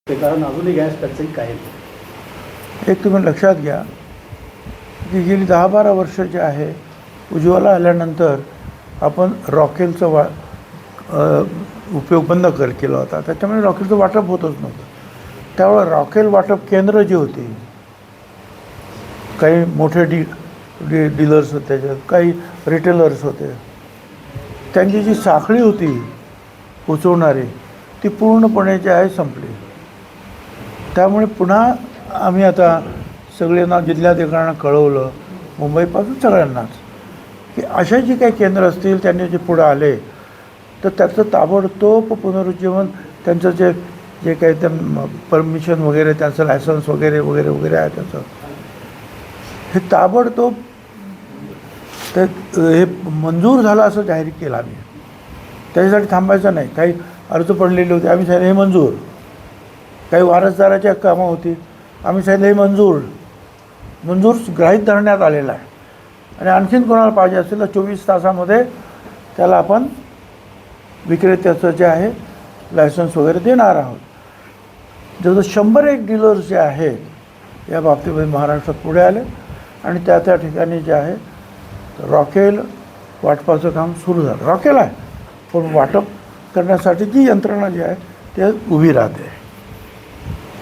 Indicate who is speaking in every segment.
Speaker 1: ते कारण अजूनही गॅस टंचाई कायम.
Speaker 2: एक तुम्ही लक्षात घ्या की गेली 10-12 वर्ष जे आहे उज्ज्वला आल्यानंतर आपण रॉकेलचा उपयोग बंद केला होता. त्याच्यामुळे रॉकेलचं वाटप होतच नव्हतं. त्यावेळेला रॉकेल वाटप केंद्र जी होती, काही मोठे डीलर्स होते, त्याच्यात काही रिटेलर्स होते, त्यांची जी साखळी होती पोचवणारी ती पूर्णपणे जी आहे संपली. त्यामुळे पुन्हा आम्ही आता सगळ्यांना जिल्हाधिकाऱ्यांना कळवलं, मुंबईपासून सगळ्यांनाच, की अशा जी काही केंद्र असतील त्यांनी जे पुढं आले तर त्याचं ताबडतोब पुनरुज्जीवन, त्यांचं जे जे काही ते परमिशन वगैरे, त्यांचं लायसन्स वगैरे वगैरे वगैरे आहे त्याचं, हे ताबडतोब ते हे मंजूर झालं असं जाहीर केलं आम्ही. त्याच्यासाठी थांबायचं नाही. काही अर्ज पडलेले होते, आम्ही सांगितलं हे मंजूर. काही वारसदाराच्या कामं होती, आम्ही सांगितलं हे मंजूर गृहीत धरण्यात आलेला आहे. आणि आणखीन कोणाला पाहिजे असेल तर 24 तासामध्ये त्याला आपण विक्रेत्याचं जे आहे लायसन्स वगैरे देणार आहोत. जवळजवळ 101 डीलर्स जे आहेत या बाबतीमध्ये महाराष्ट्रात पुढे आले आणि त्या ठिकाणी जे आहे रॉकेल वाटपाचं काम सुरू झालं. रॉकेल आहे, पण वाटप करण्यासाठी जी यंत्रणा जी आहे ते उभी राहते.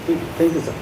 Speaker 1: Thank you sir.